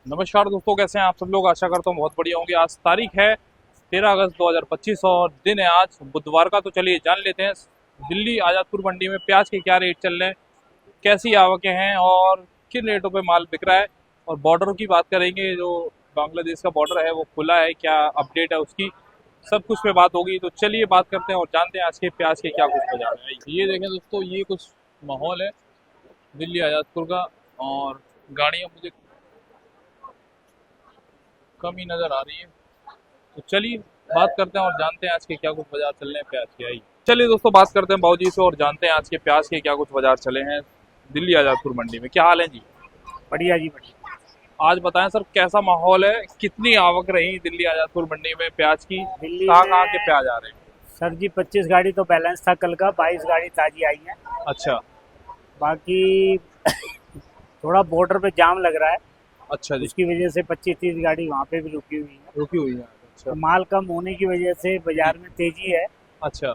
नमस्कार दोस्तों, कैसे हैं आप सब लोग। आशा करता हूँ बहुत बढ़िया होंगे। आज तारीख है 13 अगस्त 2025 और दिन है आज बुधवार का। तो चलिए जान लेते हैं दिल्ली आज़ादपुर मंडी में प्याज के क्या रेट चल रहे हैं, कैसी आवकें हैं और किन रेटों पे माल बिक रहा है। और बॉर्डरों की बात करेंगे, जो बांग्लादेश का बॉर्डर है वो खुला है, क्या अपडेट है उसकी, सब कुछ पे बात होगी। तो चलिए बात करते हैं और जानते हैं आज के प्याज के क्या कुछ बाजार है। ये देखें दोस्तों, ये कुछ माहौल है दिल्ली आज़ादपुर का और गाड़ियाँ मुझे कम ही नजर आ रही है। तो चलिए बात करते हैं और जानते हैं आज के क्या कुछ बाजार चल रहे हैं प्याज के। आई चलिए दोस्तों, बात करते हैं बाबूजी से और जानते हैं आज के प्याज के क्या कुछ बाजार चले हैं दिल्ली आज़ादपुर मंडी में। क्या हाल है जी? बढ़िया जी बढ़िया। आज बताएं सर, कैसा माहौल है, कितनी आवक रही दिल्ली आज़ादपुर मंडी में प्याज की, दिल्ली कहाँ कहाँ के में प्याज आ रहे हैं? सर जी 25 गाड़ी तो बैलेंस था कल का, 22 गाड़ी ताजी आई है। अच्छा बाकी थोड़ा बॉर्डर पे जाम लग रहा है, अच्छा जी, उसकी वजह से 25-30 गाड़ी वहाँ पे भी रुकी हुई है। रुकी हुई है। अच्छा तो माल कम होने की वजह से बाजार में तेजी है अच्छा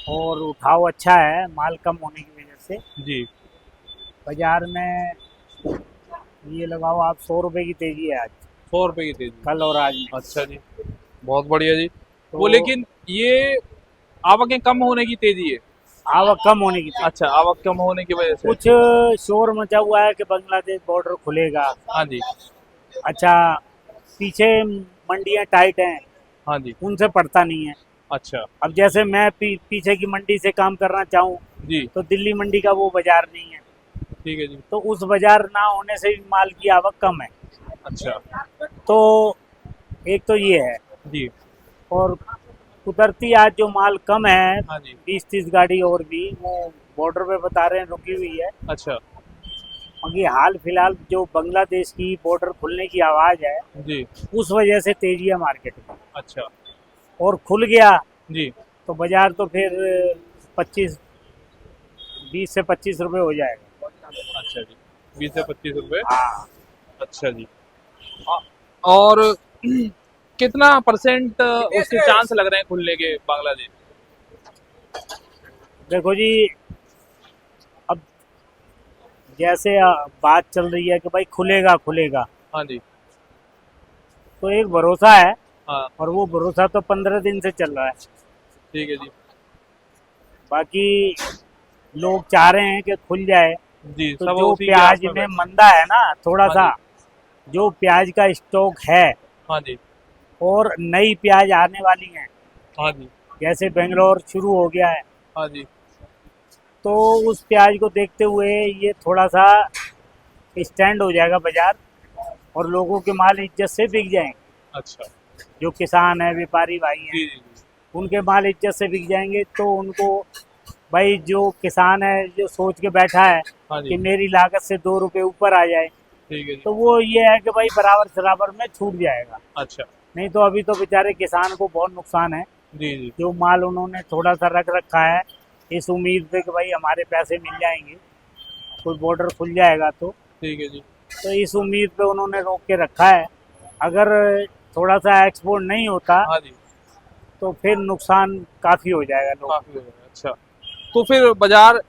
और उठाव अच्छा है। माल कम होने की वजह से जी, बाजार में ये लगाओ आप 100 रुपए की तेजी है आज, 100 रुपए की तेजी। कल और आज में। अच्छा जी, बहुत बढ़िया जी। तो वो लेकिन ये आवकें कम होने की तेजी है। आवक कम होने की तेजी। अच्छा, आवक कम होने की वजह से। कुछ शोर मचा हुआ है कि बांग्लादेश बॉर्डर खुलेगा। हाँ जी, अच्छा, पीछे मंडियां टाइट हैं, हाँ जी, उनसे पड़ता नहीं है। अच्छा अब जैसे मैं पीछे की मंडी से काम करना चाहूँ जी, तो दिल्ली मंडी का वो बाजार नहीं है, ठीक है जी। तो उस बाजार ना होने से भी माल की आवक कम है। अच्छा तो एक तो ये है। जी, और कुदरती आज जो माल कम है, हाँ जी, 20-30 गाड़ी और भी वो बॉर्डर पे बता रहे हैं रुकी हुई है। अच्छा बाकी हाल फिलहाल जो बांग्लादेश की बॉर्डर खुलने की आवाज है, जी, उस वजह से तेजी है मार्केट में। अच्छा और खुल गया जी, तो बाजार तो फिर 20 से 25 रुपए हो जाएगा। अच्छा जी, 20 से 25 रुपए। हाँ, अच्छा जी। आ- और कितना परसेंट उसके चांस लग रहे हैं खुलने के बांग्लादेश? देखो जी, अब जैसे बात चल रही है कि भाई खुलेगा खुलेगा, हाँ जी, तो एक भरोसा है। हाँ, और वो भरोसा तो 15 दिन से चल रहा है। ठीक है जी, बाकी लोग चाह रहे हैं कि खुल जाए। जी तो सब जो उसी के आस प्याज में में बैठे। मंदा है ना थोड़ा हाँ सा, जी, जो प्याज का स्टॉक है हाँ जी, और नई प्याज आने वाली है, हाँ जी, जैसे बेंगलोर शुरू हो गया है, हाँ जी, तो उस प्याज को देखते हुए ये थोड़ा सा स्टैंड हो जाएगा बाजार और लोगों के माल इज्जत से बिक जाएंगे। अच्छा जो किसान है, व्यापारी भाई हैं, जी जी जी, उनके माल इज्जत से बिक जाएंगे। तो उनको, भाई जो किसान है जो सोच के बैठा है हाँ कि जी, मेरी लागत से 2 रुपए ऊपर आ जाए, ठीक है जी, तो वो ये है कि भाई बराबर बराबर में छूट जाएगा। अच्छा नहीं तो अभी तो बेचारे किसान को बहुत नुकसान है। जी जी, जो माल उन्होंने थोड़ा सा रख रखा है इस उम्मीद पे कि भाई हमारे पैसे मिल जाएंगे, कोई बॉर्डर खुल जाएगा ठीक है जी, तो इस उम्मीद पे उन्होंने रोक के रखा है। अगर थोड़ा सा एक्सपोर्ट नहीं होता हाँ जी, तो फिर नुकसान काफी हो जाएगा लोगों काफी हो जाएगा। अच्छा, तो फिर बाजार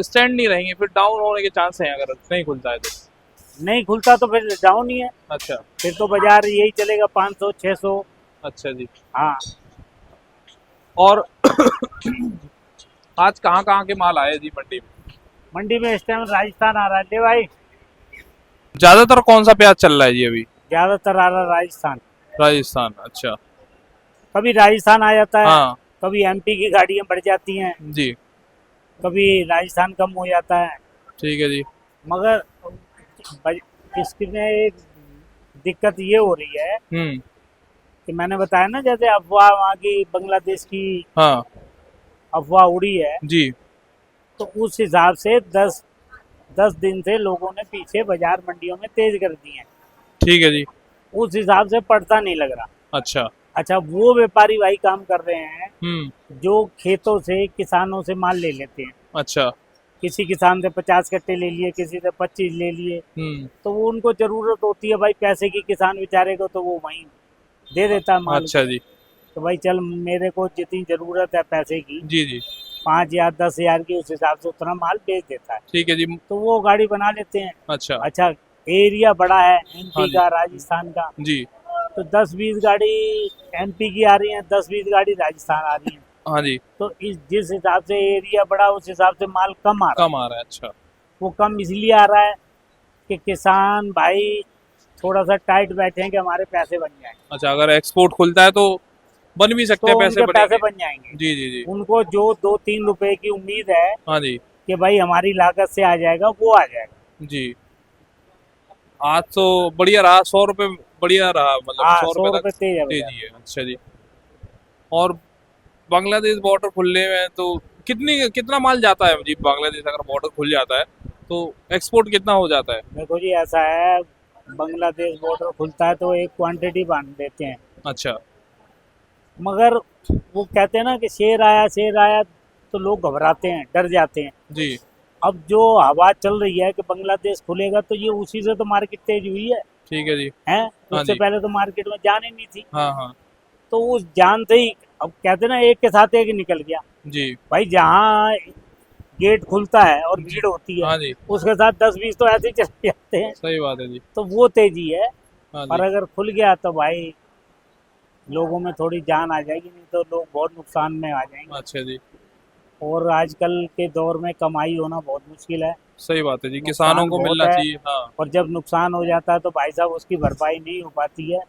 स्टैंड नहीं रहेंगे, फिर डाउन होने के चांस हैं अगर नहीं खुलता है तो? को। नहीं खुलता तो फिर डाउन ही है, अच्छा फिर तो बाजार यही चलेगा 500-600। अच्छा जी। हाँ, और आज कहाँ कहाँ के माल आए जी मंडी में? मंडी में इस टाइम राजस्थान आ रहा है। ले भाई, ज्यादातर कौन सा प्याज चल रहा है जी अभी? ज्यादातर आ रहा है राजस्थान। राजस्थान, अच्छा। कभी राजस्थान आ जाता है, हाँ कभी एमपी की गाड़ियां बढ़ जाती हैं, जी, कभी राजस्थान कम हो जाता है। ठीक है जी, मगर इसमें एक दिक्कत ये हो रही है कि मैंने बताया ना, जैसे अफवाह वहाँ की बांग्लादेश की हाँ अफवाह उड़ी है, जी, तो उस हिसाब से 10 दिन से लोगों ने पीछे बाजार मंडियों में तेज कर दिए हैं। ठीक है जी, उस हिसाब से पड़ता नहीं लग रहा। अच्छा, अच्छा, वो व्यापारी भाई काम कर रहे हैं जो खेतों से किसानों से माल ले लेते हैं। अच्छा, किसी किसान से 50 कट्टे ले लिए, किसी से 25 ले लिए, तो वो उनको जरूरत होती है भाई पैसे की, किसान बेचारे को, तो वो वहीं दे देता है माल अच्छा को। जी, तो भाई चल, मेरे को जितनी जरूरत है पैसे की, जी जी, 5 या 10 हजार की, उस हिसाब से उतना माल बेच देता है। ठीक है जी, तो वो गाड़ी बना लेते हैं। अच्छा, अच्छा, एरिया बड़ा है हाँ एमपी जी। का, राजस्थान का, जी। तो 10-20 गाड़ी एमपी की आ रही है, 10-20 गाड़ी राजस्थान आ रही है। हाँ जी। तो जिस हिसाब से एरिया बड़ा, उस हिसाब से माल कम आ रहा है। कम आ रहा है, अच्छा। वो कम इसलिए आ रहा है कि किसान भाई थोड़ा सा टाइट बैठे हैं कि हमारे पैसे बन जाएं, अच्छा, अगर एक्सपोर्ट खुलता है तो बन भी सकते तो हैं, पैसे उनके पैसे बनेंगे। बन जाएंगे। जी जी जी। उनको जो 2-3 रुपए की उम्मीद है हाँ जी। कि भाई हमारी लागत से आ जाएगा, वो आ जाएगा। जी। आज तो बढ़िया रहा, 100 रुपये बढ़िया रहा, मतलब हाँ, 100 रुपये 100 तक रुपए तेज है बाजार। तेजी है। अच्छा जी। और बांग्लादेश बॉर्डर खुलने में तो कितना माल जाता है जी? बांग्लादेश अगर बॉर्डर खुल जाता है तो एक्सपोर्ट कितना हो जाता है? देखो जी, ऐसा है, बांग्लादेश बॉर्डर खुलता है तो एक क्वांटिटी बांध देते हैं, अच्छा। मगर वो कहते हैं ना कि शेर आया, तो लोग घबराते हैं, डर जाते हैं। जी। अब जो हवा चल रही है कि बांग्लादेश खुलेगा, तो ये उसी से तो मार्केट तेज हुई ठीक है जी। है। हाँ उससे जी। पहले तो मार्केट में जान ही नहीं थी। हाँ हाँ। तो उस जान से ही, अब कहते हैं ना, एक के साथ एक निकल गया। जी। भाई जहाँ गेट खुलता है और जी। भीड़ होती है, हाँ जी। उसके साथ 10-20 तो ऐसे ही चले जाते हैं। सही बात है जी। तो वो तेजी है। हाँ और जी। अगर खुल गया तो भाई लोगों में थोड़ी जान आ जाएगी, नहीं तो लोग बहुत नुकसान में आ जाएंगे। अच्छा जी। और आजकल के दौर में कमाई होना बहुत मुश्किल है, सही बात है जी, किसानों नुकसान को बहुत मिलना है। चाहिए। हाँ। और जब नुकसान हो जाता है तो भाई साहब उसकी भरपाई नहीं हो पाती है,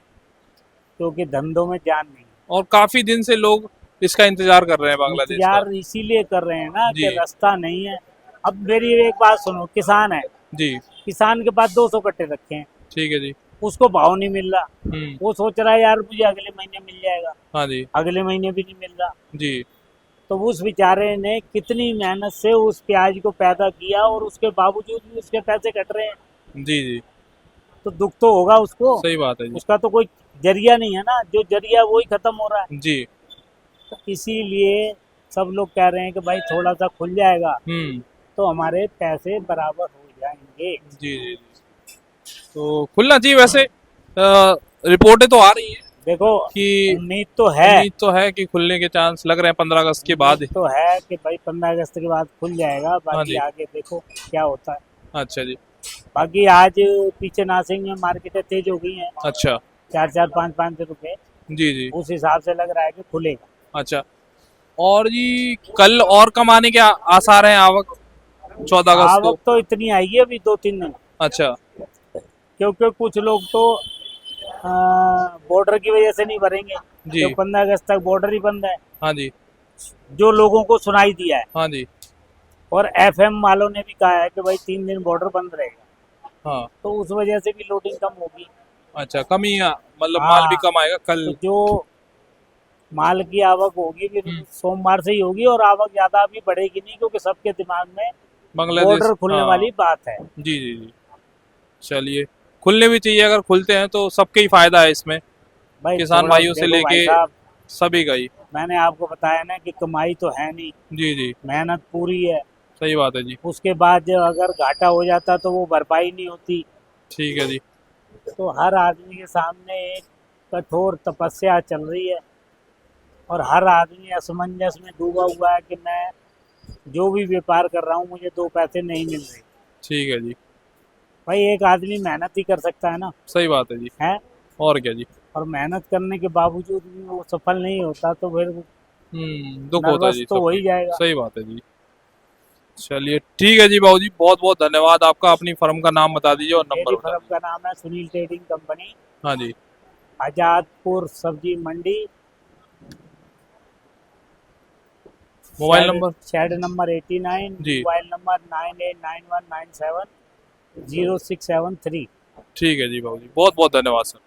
क्योंकि धंधों में जान नहीं है। और काफी दिन से लोग इसका इंतजार कर रहे हैं बांग्लादेश का। इंतजार इसीलिए कर रहे हैं ना जी। कि रास्ता नहीं है। अब मेरी एक बात सुनो, किसान है, जी। किसान के पास 200 कट्टे रखे हैं, ठीक है जी। उसको भाव नहीं मिल रहा। हम्म। वो सोच रहा है यार मुझे अगले महीने मिल जाएगा, हाँ जी। अगले महीने भी नहीं मिल रहा। जी। तो उस बेचारे ने कितनी मेहनत से उस प्याज को पैदा किया, और उसके बावजूद भी उसके पैसे कट रहे हैं। जी जी। तो दुख तो होगा उसको। सही बात है जी। उसका तो कोई जरिया नहीं है ना, जो जरिया वही खत्म हो रहा है। जी। तो इसीलिए सब लोग कह रहे हैं कि भाई थोड़ा सा खुल जाएगा हम्म। तो हमारे पैसे बराबर हो जाएंगे। जी जी जी। तो खुलना चाहिए वैसे। रिपोर्टें तो आ रही हैं देखो, कि उम्मीद तो है, उम्मीद तो है कि खुलने के चांस लग रहे हैं 15 अगस्त के बाद। उम्मीद तो है कि भाई 15 अगस्त के बाद खुल जाएगा। हाँ बाकी जी। आगे देखो क्या होता है। अच्छा जी। बाकी आज पीछे नासिक में मार्केटें तेज हो गई हैं, अच्छा। 4-4, 5-5 रुपए। जी जी। उस हिसाब से लग रहा है कि खुलेगा। अच्छा। और जी कल और कम आने के आसार हैं आवक 14 अगस्त को? आवक तो इतनी आएगी अभी 2-3 दिन, अच्छा। क्योंकि कुछ लोग तो बॉर्डर की वजह से नहीं भरेंगे, जी। क्योंकि 15 अगस्त तक बॉर्डर ही बंद है, हाँ जी। जो लोगों को सुनाई दिया है। हाँ जी। और एफएम वालों ने भी कहा है कि भाई 3 दिन बॉर्डर बंद रहेगा, हाँ। तो उस वजह से भी लोडिंग कम होगी। अच्छा, कम ही मतलब माल भी हाँ, कम आएगा तो कल। जो माल की आवक होगी फिर हम्म। सोमवार से ही होगी, और आवक ज्यादा अभी बढ़ेगी नहीं, क्योंकि सबके दिमाग में बांग्लादेश। बॉर्डर खुलने हाँ। वाली बात है। जी जी जी। चलिए, खुलने भी चाहिए, अगर खुलते हैं तो सबके ही फायदा है इसमें, भाई किसान थोड़ा भाइयों से देखो भाई लेके साहब, सभी का ही। मैंने आपको बताया ना कि कमाई तो है नहीं, जी जी। मेहनत पूरी है। सही बात है जी। उसके बाद जब अगर घाटा हो जाता तो वो भरपाई नहीं होती। ठीक है जी। तो हर आदमी के सामने एक कठोर तपस्या चल रही है, और हर आदमी असमंजस में डूबा हुआ है कि मैं जो भी व्यापार कर रहा हूँ मुझे 2 पैसे नहीं मिल रहे। ठीक है जी। भाई एक आदमी मेहनत ही कर सकता है ना, सही बात है जी। है। और क्या जी। और मेहनत करने के बावजूद भी वो सफल नहीं होता, तो फिर दुख होता है नर्वस जी तो हो सबको। ही जाएगा। सही बात है जी। चलिए ठीक है जी बाबू जी, बहुत बहुत धन्यवाद आपका। अपनी फर्म का नाम बता दीजिए और नंबर मेरी बता फर्म दीजिए। का नाम है सुनील ट्रेडिंग कंपनी, हाँ जी। आजादपुर सब्जी मंडी, मोबाइल नंबर? शेड नंबर 89, जी। Mobile number 9891970673। ठीक है जी बाबू जी, बहुत बहुत धन्यवाद सर।